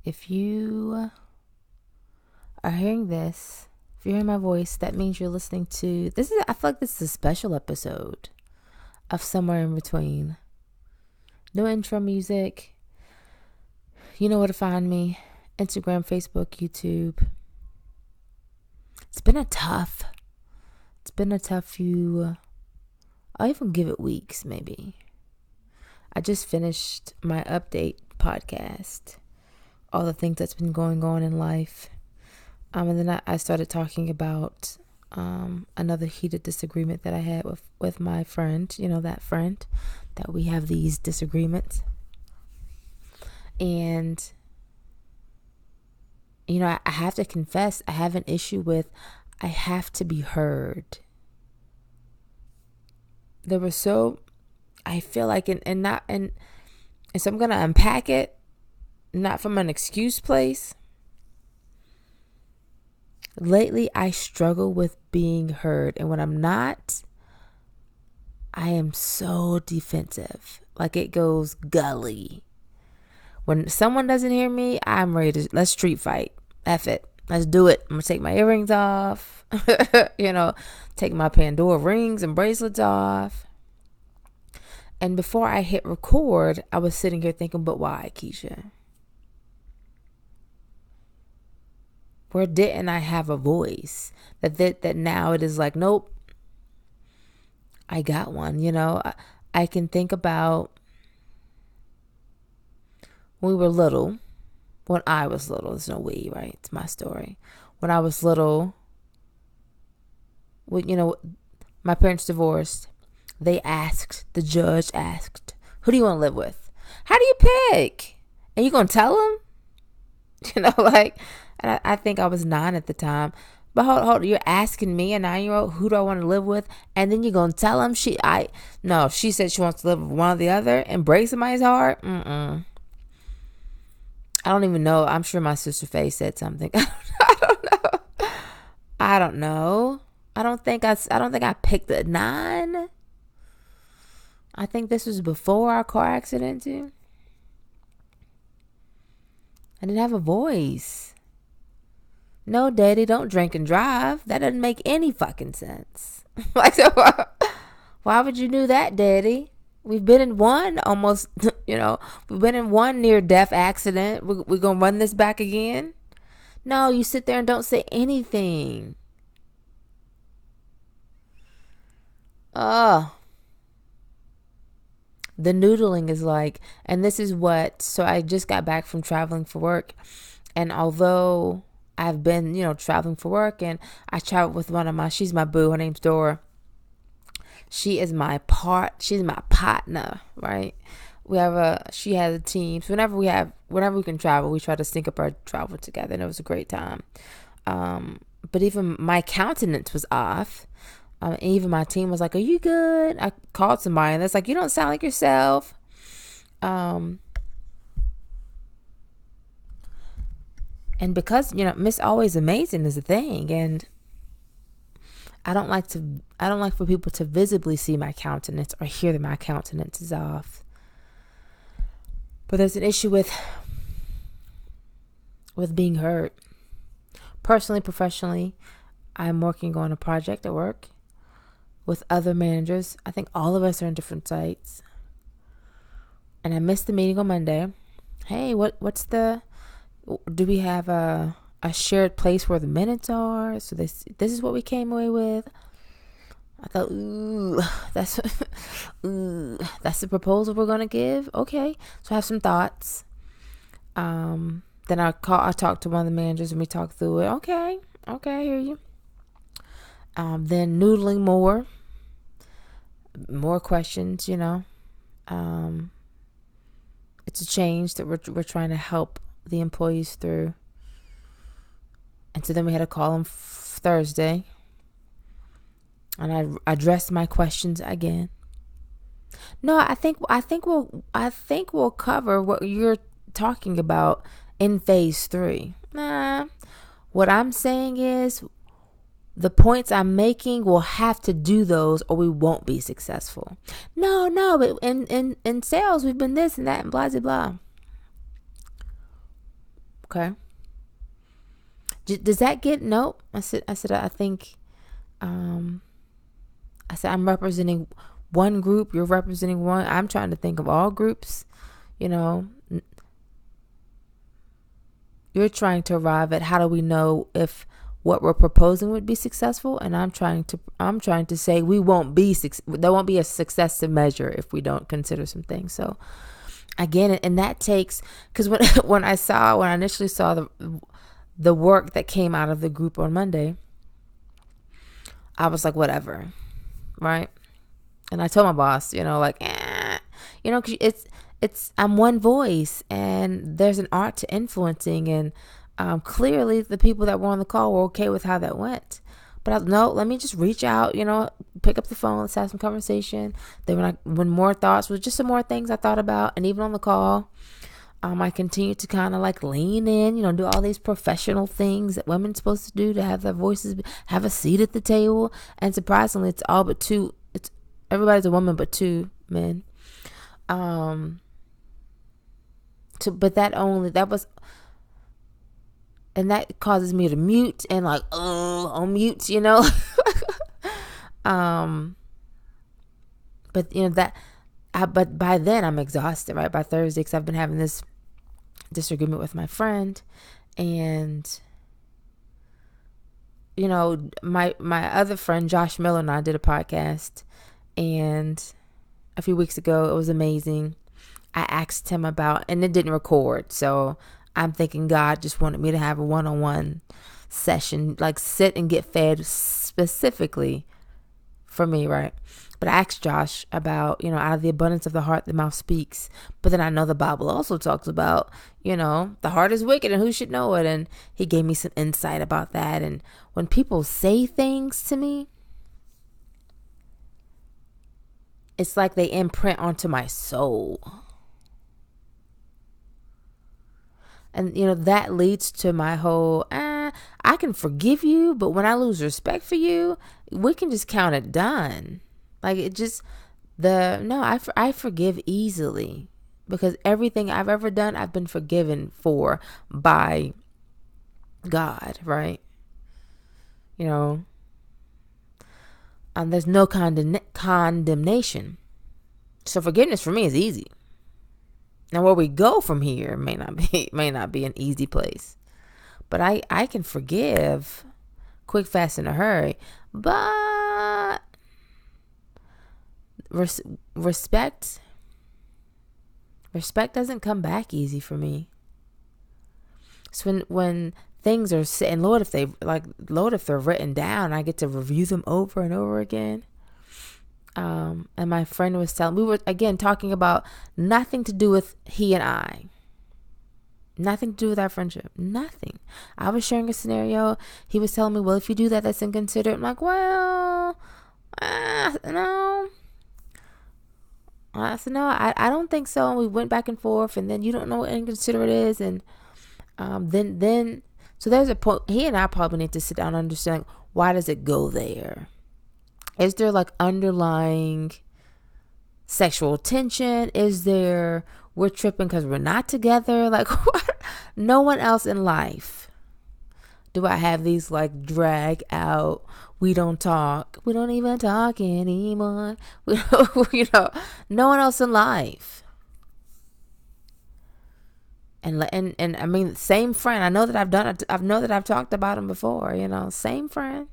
If you are hearing this, if you're hearing my voice, that means you're listening to I feel like this is a special episode of Somewhere in Between. No intro music. You know where to find me. Instagram, Facebook, YouTube. It's been a tough few, I'll even give it weeks maybe. I just finished my update podcast. All the things that's been going on in life. And then I started talking about another heated disagreement that I had with my friend. You know, that friend that we have these disagreements. And, you know, I have to confess, I have an issue with, I have to be heard. I feel like, and so I'm going to unpack it, not from an excuse place. Lately, I struggle with being heard. And when I'm not, I am so defensive. Like it goes gully. When someone doesn't hear me, I'm ready to, let's street fight. F it. Let's do it. I'm going to take my earrings off. Take my Pandora rings and bracelets off. And before I hit record, I was sitting here thinking, but why, Keisha? Where didn't I have a voice? That now it is like, nope, I got one. I can think about when we were little. When I was little, there's no we, right? It's my story. When I was little, my parents divorced. The judge asked, who do you want to live with? How do you pick? And you gonna tell them? And I think I was 9 at the time. But hold, you're asking me, a 9-year-old, who do I want to live with? And then you're going to tell them she said she wants to live with one or the other and break somebody's heart? I don't even know. I'm sure my sister Faye said something. I don't know. I don't think I picked a 9. I think this was before our car accident too. I didn't have a voice. No, Daddy, don't drink and drive. That doesn't make any fucking sense. Why would you do that, Daddy? We've been in one almost, we've been in one near-death accident. We're going to run this back again? No, you sit there and don't say anything. The noodling is like, and this is so I just got back from traveling for work. And although I've been, traveling for work, and I traveled with she's my boo, her name's Dora. She's my partner, right? She has a team. So whenever we can travel, we try to sync up our travel together, and it was a great time. But even my countenance was off. And even my team was like, are you good? I called somebody, and it's like, you don't sound like yourself. And because, Miss Always Amazing is a thing, and I don't like for people to visibly see my countenance or hear that my countenance is off. But there's an issue with being heard. Personally, professionally, I'm working on a project at work with other managers. I think all of us are in different sites. And I missed the meeting on Monday. Hey, do we have a shared place where the minutes are? So this is what we came away with. I thought, that's the proposal we're gonna give. Okay, so I have some thoughts. Then I talked to one of the managers and we talked through it. Okay, I hear you. Then noodling more questions. It's a change that we're trying to help the employees through. And so then we had a call on Thursday, and I addressed my questions again. No, I think we'll cover what you're talking about in phase 3. Nah, what I'm saying is the points I'm making, we'll have to do those or we won't be successful. No, but in sales we've been this and that and blah blah blah. Okay. Does that get, nope. I said, I think, I said, I'm representing one group. You're representing one. I'm trying to think of all groups, you know. You're trying to arrive at how do we know if what we're proposing would be successful, and I'm trying to say there won't be a success to measure if we don't consider some things. So again, and that takes, because when I initially saw the work that came out of the group on Monday, I was like, whatever, right? And I told my boss, like, cause I'm one voice, and there's an art to influencing, and clearly the people that were on the call were okay with how that went. But no, let me just reach out, pick up the phone, let's have some conversation. Then when more thoughts was just some more things I thought about, and even on the call, I continued to kind of like lean in, do all these professional things that women's supposed to do to have their voices, have a seat at the table. And surprisingly, it's all but two. Everybody's a woman, but two men. But that was, and that causes me to mute and like, on mute, but by then I'm exhausted, right? By Thursday, because I've been having this disagreement with my friend, and my other friend Josh Miller and I did a podcast, and a few weeks ago it was amazing. I asked him about, and it didn't record, so I'm thinking God just wanted me to have a one-on-one session, like sit and get fed specifically for me, right? But I asked Josh about, out of the abundance of the heart, the mouth speaks. But then I know the Bible also talks about, the heart is wicked and who should know it? And he gave me some insight about that. And when people say things to me, it's like they imprint onto my soul. And, that leads to my whole, I can forgive you, but when I lose respect for you, we can just count it done. Like it just, I forgive easily, because everything I've ever done, I've been forgiven for by God, right? There's no condemnation. So forgiveness for me is easy. Now where we go from here may not be an easy place. But I can forgive quick, fast, in a hurry. But respect doesn't come back easy for me. So when things are set, and Lord, if they're written down, I get to review them over and over again. And my friend was telling, we were again talking about nothing to do with he and I. Nothing to do with our friendship. Nothing. I was sharing a scenario. He was telling me, well, if you do that, that's inconsiderate. I'm like, well, no. I said, no, I don't think so. And we went back and forth, and then you don't know what inconsiderate is. And then so there's a point. He and I probably need to sit down and understand, why does it go there? Is there like underlying sexual tension? Is there, we're tripping because we're not together? Like, what? No one else in life do I have these like drag out, we don't talk, we don't even talk anymore. No one else in life. And I mean, same friend. I know that I've done it. I know that I've talked about him before. Same friend.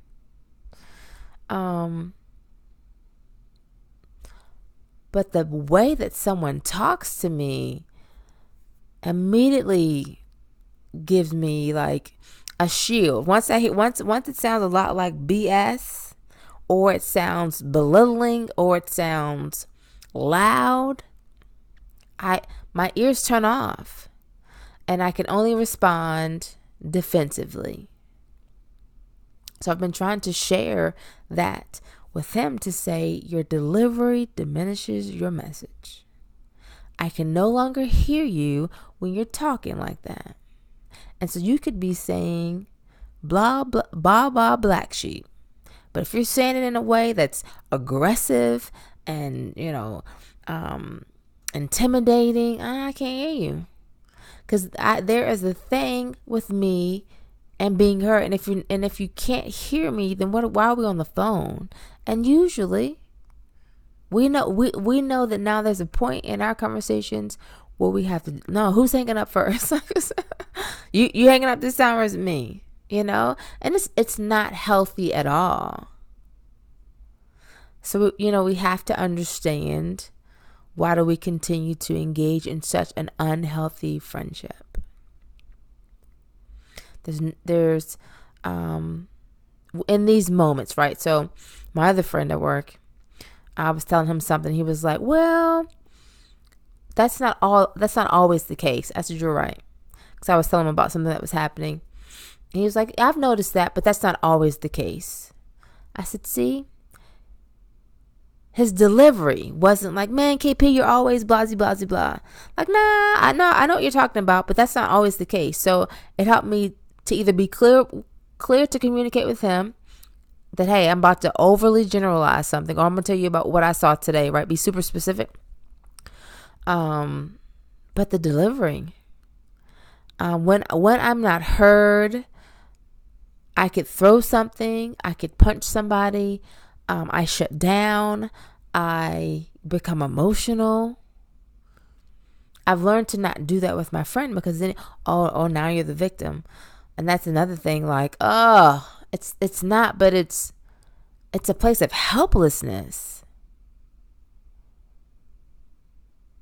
But the way that someone talks to me immediately gives me like a shield. Once it sounds a lot like BS, or it sounds belittling, or it sounds loud, my ears turn off, and I can only respond defensively. So I've been trying to share that with him, to say your delivery diminishes your message. I can no longer hear you when you're talking like that. And so you could be saying blah, blah, blah, blah, black sheep. But if you're saying it in a way that's aggressive and, intimidating, I can't hear you. because there is a thing with me and being heard. And if you can't hear me, then why are we on the phone? And usually we know that now there's a point in our conversations where we have to know who's hanging up first. you hanging up this time, or is it me? And it's not healthy at all. So we have to understand, why do we continue to engage in such an unhealthy friendship? There's in these moments, right? So my other friend at work, I was telling him something. He was like, well, that's not always the case. I said, you're right. Because I was telling him about something that was happening. And he was like, I've noticed that, but that's not always the case. I said, see, his delivery wasn't like, man, KP, you're always blah, blah, blah, blah. Like, nah, I know what you're talking about, but that's not always the case. So it helped me to either be clear to communicate with him that, hey, I'm about to overly generalize something, or I'm going to tell you about what I saw today, right? Be super specific. But the delivering, when I'm not heard, I could throw something, I could punch somebody, I shut down, I become emotional. I've learned to not do that with my friend, because then, now you're the victim. And that's another thing, like, it's not, but it's a place of helplessness.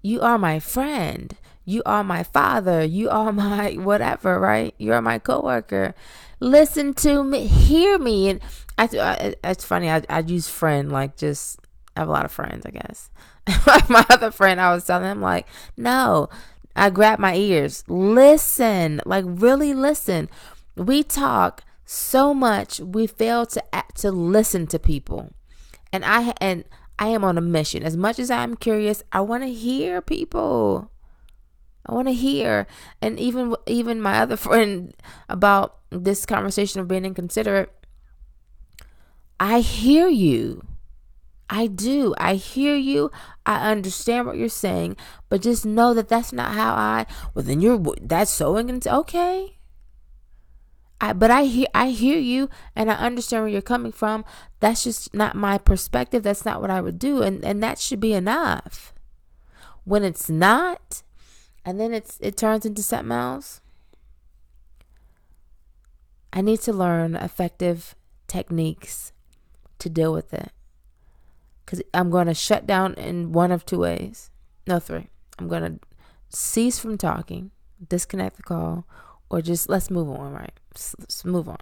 You are my friend. You are my father. You are my whatever, right? You are my coworker. Listen to me, hear me. And it's funny. I use friend, like, just, I have a lot of friends, I guess. Like my other friend, I was telling him, like, no, I grabbed my ears. Listen, like, really listen. We talk so much, we fail to listen to people. And I am on a mission. As much as I'm curious, I want to hear people. I want to hear. And even my other friend, about this conversation of being inconsiderate, I hear you. I do. I hear you. I understand what you're saying, but just know that that's not how that's so inconsiderate. Okay. But I hear you, and I understand where you're coming from. That's just not my perspective. That's not what I would do. And that should be enough. When it's not, and then it turns into something else, I need to learn effective techniques to deal with it. Because I'm going to shut down in one of two ways. No, three. I'm going to cease from talking, disconnect the call, or just let's move on, right? Let's move on.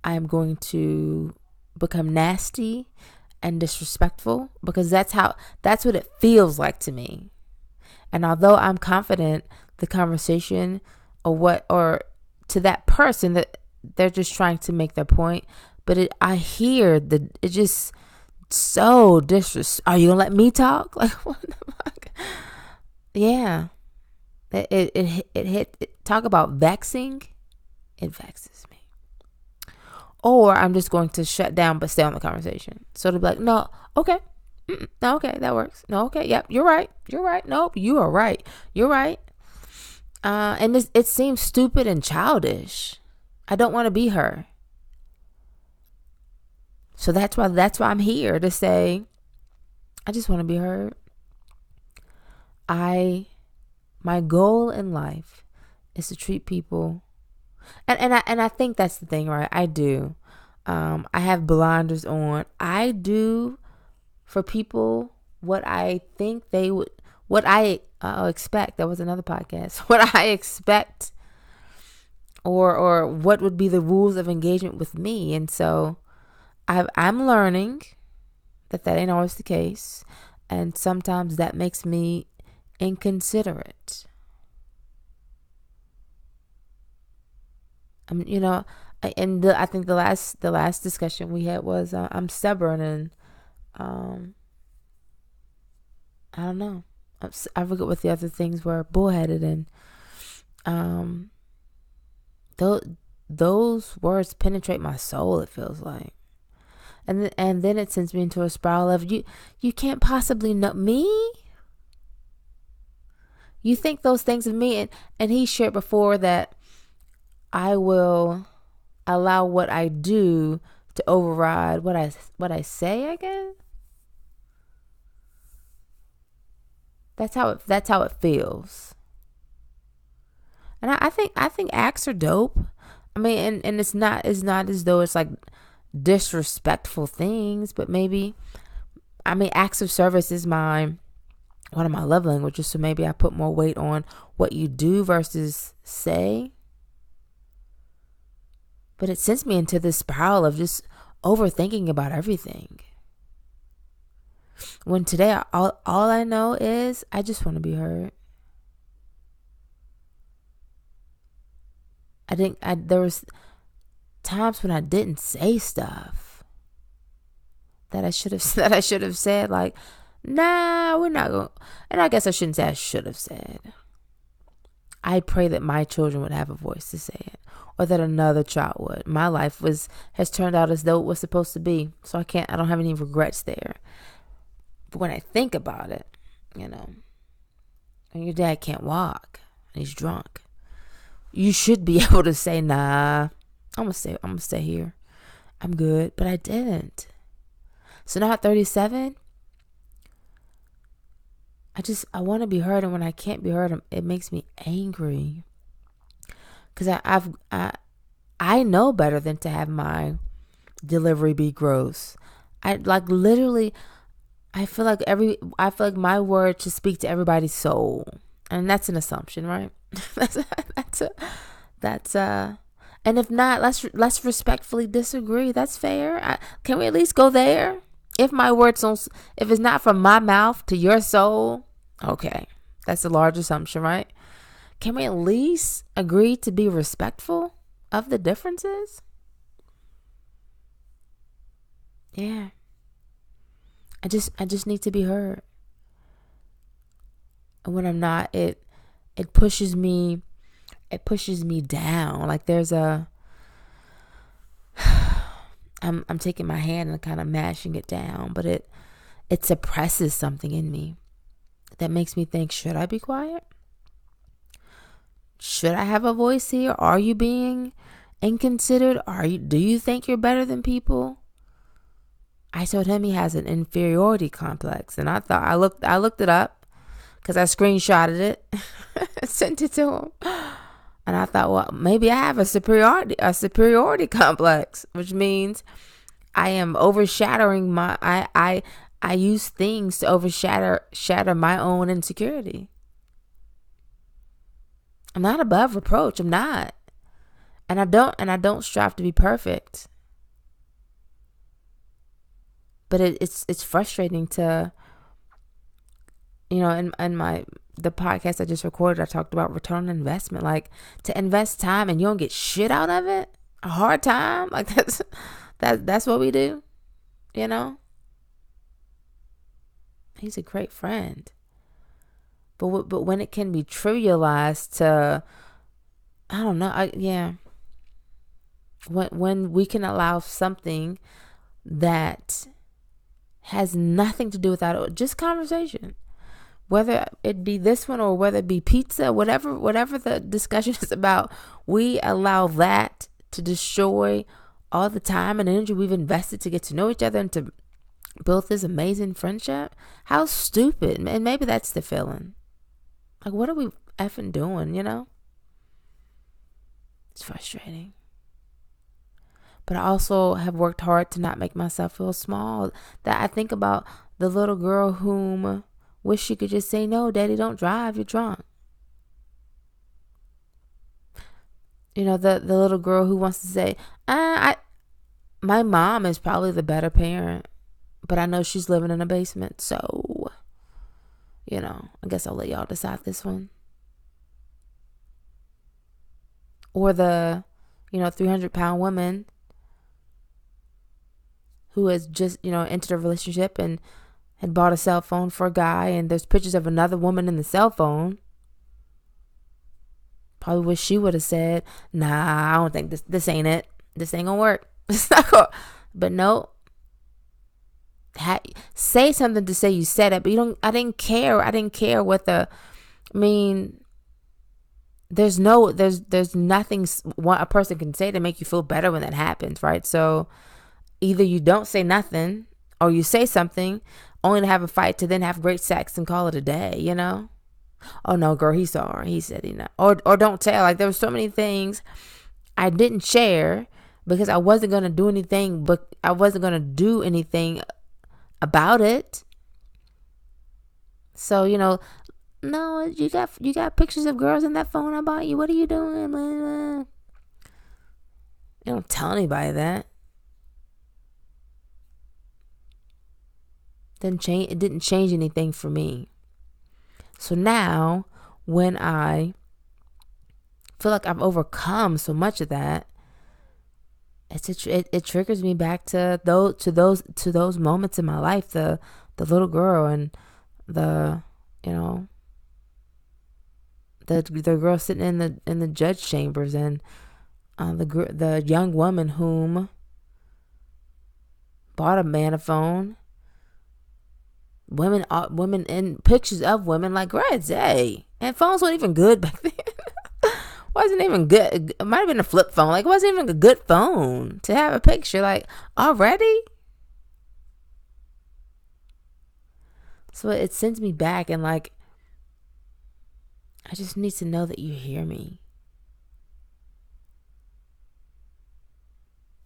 I am going to become nasty and disrespectful, because that's what it feels like to me. And although I'm confident the conversation or to that person that they're just trying to make their point, but I hear it just so disrespectful. Are you gonna let me talk? Like, what the fuck? Yeah. It talk about vexing. It vexes me. Or I'm just going to shut down but stay on the conversation. So to be like, no, okay. No, okay, that works. No, okay, yep, you're right. Nope, you are right. You're right. And it seems stupid and childish. I don't want to be her. So that's why I'm here to say, I just want to be heard. My goal in life is to treat people, and I think that's the thing, right? I do. I have blinders on. I do for people what I think they would, what I expect. That was another podcast. What I expect, or what would be the rules of engagement with me. And so I'm learning that ain't always the case, and sometimes that makes me inconsiderate. I think the last discussion we had was I'm stubborn, and I don't know. I forget what the other things were. Bullheaded, and those words penetrate my soul. It feels like, and then it sends me into a spiral of you can't possibly know me. You think those things of me, and he shared before that I will allow what I do to override what I say. I guess that's how it feels. And I think acts are dope. I mean, and it's not as though it's like disrespectful things, but maybe, I mean, acts of service is one of my love languages, so maybe I put more weight on what you do versus say. But it sends me into this spiral of just overthinking about everything. When today, all I know is I just want to be heard. There was times when I didn't say stuff that I should have that I should have said, like, nah, we're not going. And I guess I shouldn't say I should have said. I pray that my children would have a voice to say it, or that another child would. My life has turned out as though it was supposed to be, so I don't have any regrets there. But when I think about it, and your dad can't walk and he's drunk, you should be able to say, nah, I'm gonna stay here. I'm good. But I didn't. So now at 37, I want to be heard, and when I can't be heard, it makes me angry. Cause I know better than to have my delivery be gross. Literally, I feel like my word should speak to everybody's soul, and that's an assumption, right? that's and if not, let's respectfully disagree. That's fair. Can we at least go there? If my words don't, if it's not from my mouth to your soul, okay, that's a large assumption, right? Can we at least agree to be respectful of the differences? Yeah. I just need to be heard. And when I'm not, it pushes me down. Like there's I'm taking my hand and kind of mashing it down, but it suppresses something in me that makes me think, should I be quiet? Should I have a voice here? Are you being inconsiderate? Do you think you're better than people? I told him he has an inferiority complex, and I looked it up because I screenshotted it, sent it to him, and I thought, well, maybe I have a superiority complex, which means I am overshadowing I use things to shatter my own insecurity. I'm not above reproach. I'm not, and I don't strive to be perfect. But it's frustrating to, in the podcast I just recorded, I talked about return on investment. Like, to invest time and you don't get shit out of it, a hard time. Like that's what we do, He's a great friend. But when it can be trivialized to, I don't know, When we can allow something that has nothing to do with that, just conversation, whether it be this one or whether it be pizza, whatever the discussion is about, we allow that to destroy all the time and energy we've invested to get to know each other and to build this amazing friendship. How stupid. And maybe that's the feeling. Like, what are we effing doing, It's frustrating. But I also have worked hard to not make myself feel small. That I think about the little girl whom wish she could just say, no, Daddy, don't drive, you're drunk. The little girl who wants to say, my mom is probably the better parent, but I know she's living in a basement, so, I guess I'll let y'all decide this one. Or the, 300-pound woman who has just, entered a relationship and had bought a cell phone for a guy, and there's pictures of another woman in the cell phone. Probably wish she would have said, nah, I don't think this ain't it. This ain't gonna work. It's not gonna. But no. Say something to say you said it, but I didn't care. I didn't care what the I mean, there's nothing a person can say to make you feel better when that happens, right? So either you don't say nothing or you say something only to have a fight to then have great sex and call it a day, you know? Oh no, girl, he's sorry. He said he not. Or don't tell. Like, there were so many things I didn't share because I wasn't gonna do anything, but I wasn't gonna do anything about it. So, no, you got pictures of girls in that phone I bought you. What are you doing? You don't tell anybody that. It didn't change anything for me. So now, when I feel like I've overcome so much of that, it triggers me back to those moments in my life, the little girl and the the girl sitting in the judge chambers, and the young woman whom bought a man a phone. Women and pictures of women like, right, hey, and phones weren't even good back then. Wasn't even good. It might have been a flip phone. Like, it wasn't even a good phone to have a picture. Like, already. So it sends me back, and like, I just need to know that you hear me.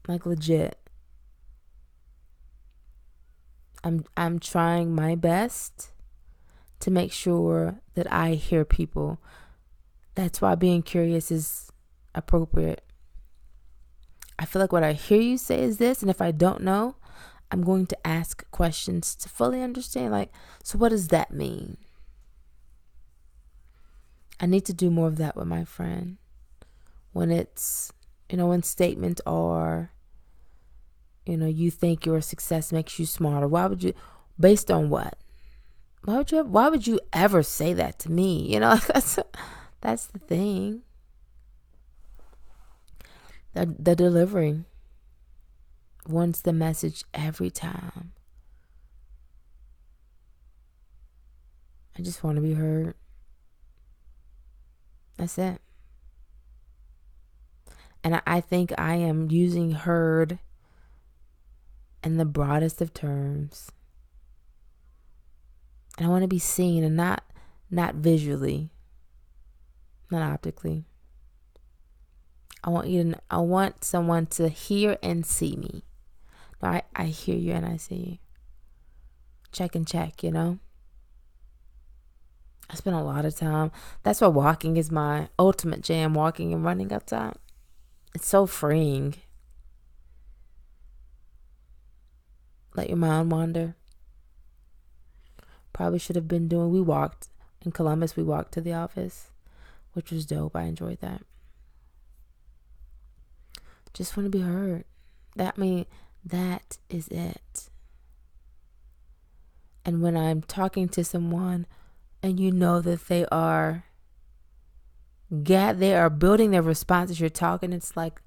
Like, legit. I'm trying my best to make sure that I hear people. That's why being curious is appropriate. I feel like what I hear you say is this, and if I don't know, I'm going to ask questions to fully understand. Like, so what does that mean? I need to do more of that with my friend. When it's, when statements are, you think your success makes you smarter. Why would you, based on what? Why would you ever say that to me? That's the thing. The delivery wants the message every time. I just want to be heard. That's it. And I think I am using heard in the broadest of terms. And I want to be seen, and not visually, not optically. I want someone to hear and see me. No, I hear you and I see you. Check and check, I spend a lot of time. That's why walking is my ultimate jam, walking and running outside. It's so freeing. Let your mind wander. Probably should have been we walked in Columbus, we walked to the office, which was dope. I enjoyed that. Just want to be heard. That is it. And when I'm talking to someone and that they are building their response as you're talking, it's like,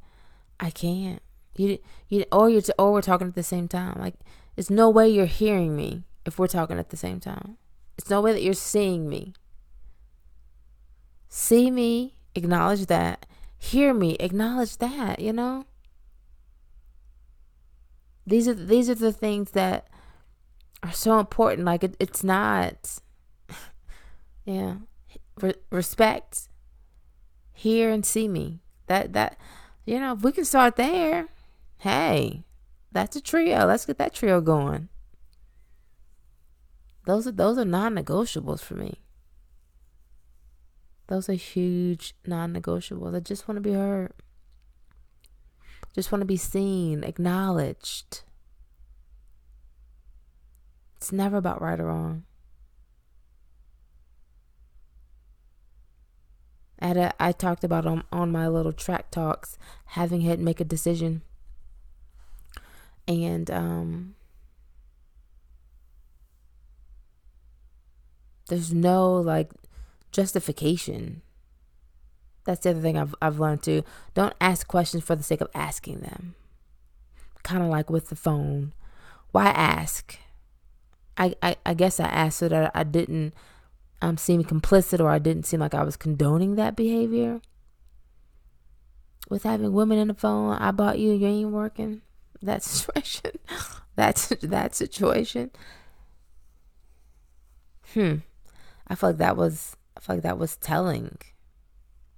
I can't. Or we're talking at the same time. Like, there's no way you're hearing me if we're talking at the same time. It's no way that you're seeing me. See me, acknowledge that. Hear me, acknowledge that, These are the things that are so important. Like, it's not, yeah. Respect, hear and see me. That if we can start there, hey, that's a trio. Let's get that trio going. Those are non-negotiables for me. Those are huge non-negotiables. I just want to be heard. Just want to be seen, acknowledged. It's never about right or wrong. I talked about on my little track talks, having had make a decision. And there's no justification. That's the other thing I've learned too. Don't ask questions for the sake of asking them. Kind of like with the phone. Why ask? I guess I asked so that I didn't seem complicit, or I didn't seem like I was condoning that behavior with having women in the phone. I bought you, you ain't working. That situation. that situation. I feel like that was telling.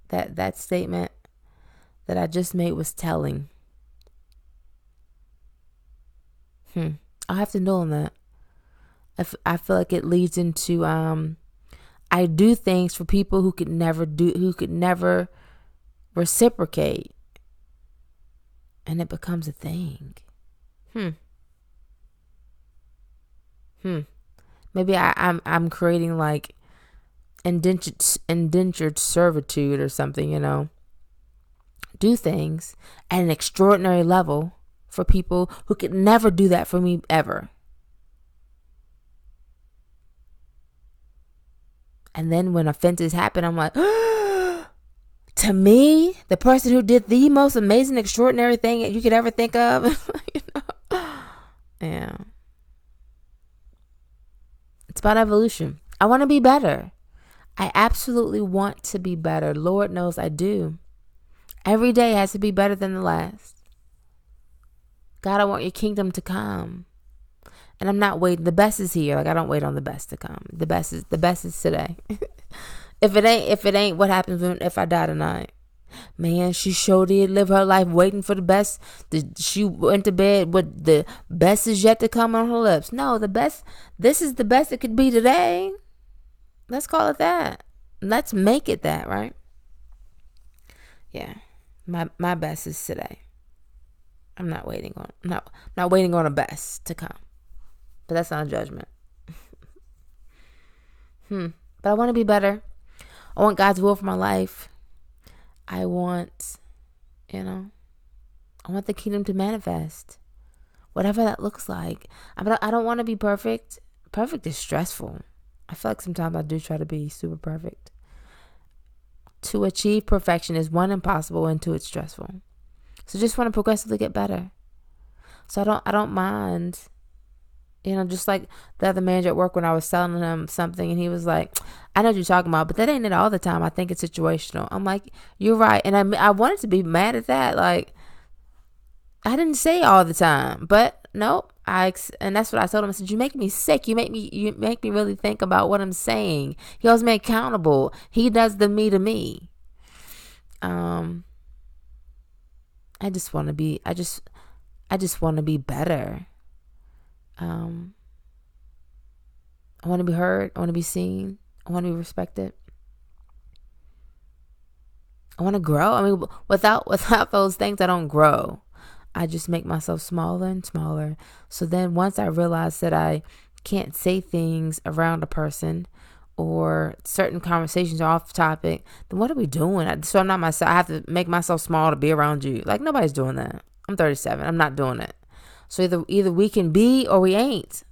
That statement that I just made was telling. I'll have to know on that. I feel like it leads into I do things for people who could never reciprocate, and it becomes a thing. Maybe I'm creating like indentured servitude or something, do things at an extraordinary level for people who could never do that for me ever. And then when offenses happen, I'm like, to me, the person who did the most amazing, extraordinary thing you could ever think of. Yeah. It's about evolution. I want to be better. I absolutely want to be better. Lord knows I do. Every day has to be better than the last. God, I want your kingdom to come. And I'm not waiting. The best is here. Like, I don't wait on the best to come. The best is today. If it ain't, what happens if I die tonight? Man, she sure did live her life waiting for the best. She went to bed with the best is yet to come on her lips. No, this is the best it could be today. Let's call it that. Let's make it that, right? Yeah. My best is today. I'm not waiting on a best to come. But that's not a judgment. But I want to be better. I want God's will for my life. I want the kingdom to manifest. Whatever that looks like. I don't want to be perfect. Perfect is stressful. I feel like sometimes I do try to be super perfect. To achieve perfection is one, impossible, and two, it's stressful. So just want to progressively get better. So I don't mind. Just like the other manager at work, when I was telling him something and he was like, I know what you're talking about, but that ain't it all the time. I think it's situational. I'm like, you're right. And I wanted to be mad at that. Like, I didn't say all the time, but nope. And that's what I told him. I said, you make me sick. You make me really think about what I'm saying. He holds me accountable. He does the me to me. I just want to be better. I want to be heard. I want to be seen. I want to be respected. I want to grow. I mean, without those things, I don't grow. I just make myself smaller and smaller. So then once I realize that I can't say things around a person, or certain conversations are off topic, then what are we doing? So I'm not myself. I have to make myself small to be around you. Like, nobody's doing that. I'm 37. I'm not doing it. So either we can be or we ain't.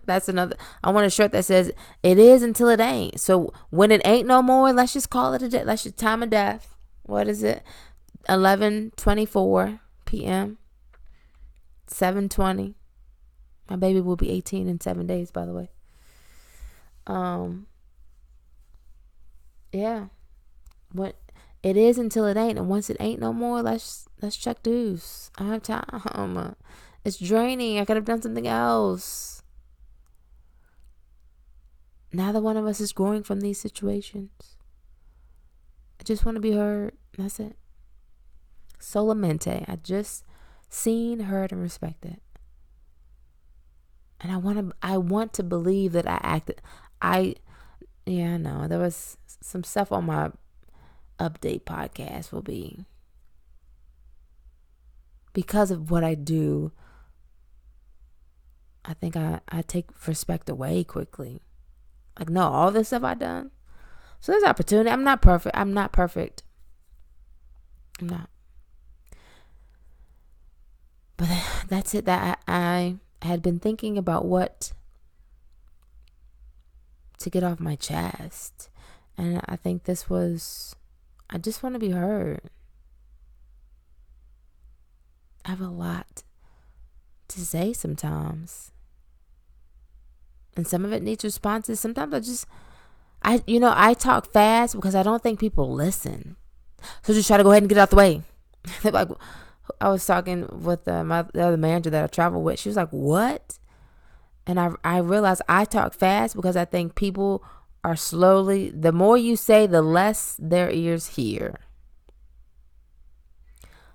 That's another. I want a shirt that says it is until it ain't. So when it ain't no more, let's just call it a day. Let's just time of death. What is it? 11:24 p.m. 7:20. My baby will be 18 in 7 days, by the way. Yeah. What it is until it ain't, and once it ain't no more, let's check dues. I don't have time. It's draining. I could have done something else. Neither one of us is growing from these situations. I just want to be heard. That's it. Solamente. I just seen, heard, and respected. And I want to believe that I acted. I know. There was some stuff on my update podcast will be because of what I do. I think I take respect away quickly. Like, no, all this stuff I done. So there's opportunity. I'm not perfect. I'm not. But that's it. That I had been thinking about what to get off my chest. And I think this was, I just want to be heard. I have a lot to say sometimes. And some of it needs responses. Sometimes I talk fast because I don't think people listen. So just try to go ahead and get out the way. Like, I was talking with the other manager that I travel with. She was like, "What?" And I realized I talk fast because I think people are slowly. The more you say, the less their ears hear.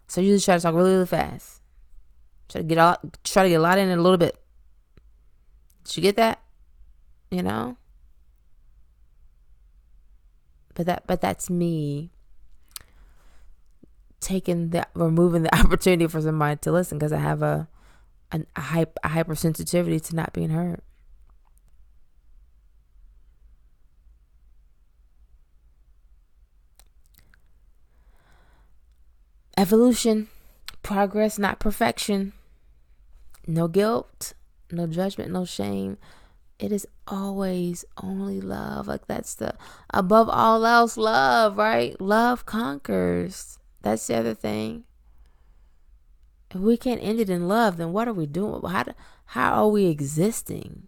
So you just try to talk really, really fast. Try to get a lot in a little bit. Did you get that? You know. But that's me removing the opportunity for somebody to listen because I have a hypersensitivity to not being heard. Evolution, progress, not perfection. No guilt, no judgment, no shame. It is always only love. Like, that's the above all else, love, right? Love conquers. That's the other thing. If we can't end it in love, then what are we doing? How are we existing?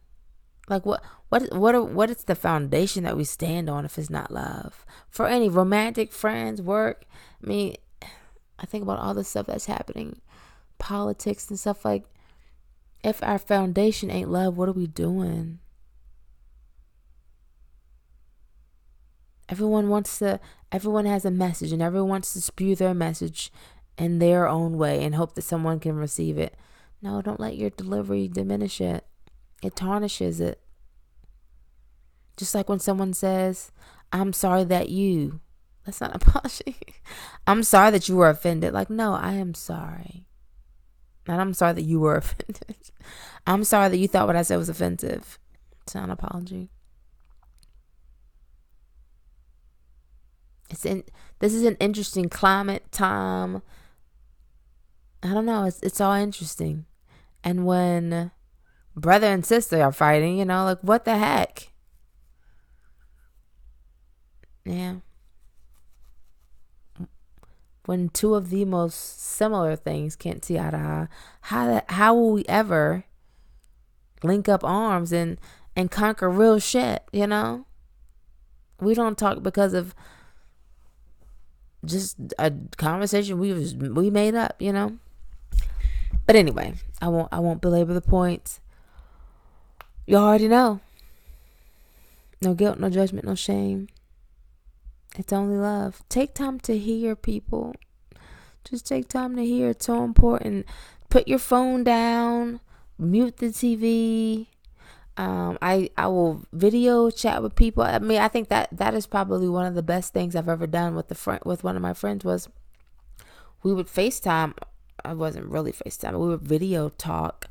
Like, what is the foundation that we stand on if it's not love? For any romantic, friends, work. I mean, I think about all the stuff that's happening, politics and stuff. Like, if our foundation ain't love, what are we doing? Everyone has a message, and everyone wants to spew their message in their own way and hope that someone can receive it. No, don't let your delivery diminish it. It tarnishes it. Just like when someone says, "I'm sorry that you," that's not an apology. "I'm sorry that you were offended." Like, no, I am sorry. Not I'm sorry that you were offended. I'm sorry that you thought what I said was offensive. It's not an apology. This is an interesting climate, time. I don't know. It's all interesting. And when brother and sister are fighting, like, what the heck? Yeah. When two of the most similar things can't see eye to eye, how will we ever link up arms and conquer real shit? We don't talk because of just a conversation we made up. But anyway, I won't belabor the point. You already know. No guilt, no judgment, no shame. It's only love. Take time to hear, people. Just take time to hear. It's so important. Put your phone down. Mute the TV. I will video chat with people. I mean, I think that is probably one of the best things I've ever done with one of my friends was we would FaceTime. I wasn't really FaceTime, but we would video talk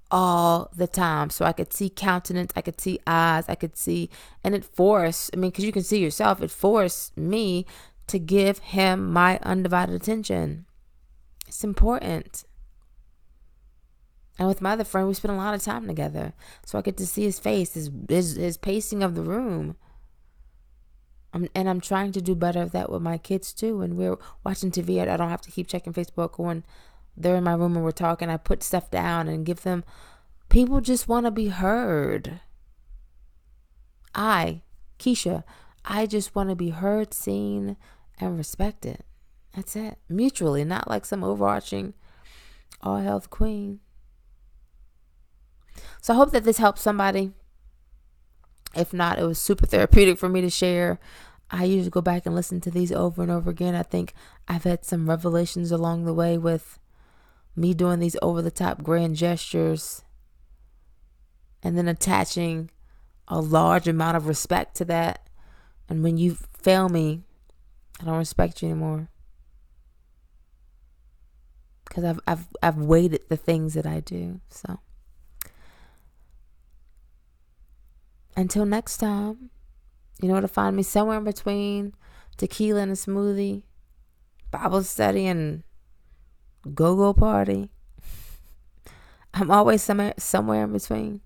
all the time. So I could see countenance, I could see eyes, and it forced, because you can see yourself, it forced me to give him my undivided attention. It's important. And with my other friend, we spent a lot of time together. So I get to see his face, his pacing of the room. And I'm trying to do better of that with my kids too. When we're watching TV, I don't have to keep checking Facebook. When they're in my room and we're talking, I put stuff down and give them. People just want to be heard. Keisha, I just want to be heard, seen, and respected. That's it. Mutually, not like some overarching all health queen. So I hope that this helps somebody. If not, it was super therapeutic for me to share. I usually go back and listen to these over and over again. I think I've had some revelations along the way with me doing these over-the-top grand gestures and then attaching a large amount of respect to that. And when you fail me, I don't respect you anymore. Because I've weighted the things that I do. So until next time, you know where to find me, somewhere in between tequila and a smoothie, Bible study and go-go party. I'm always somewhere in between.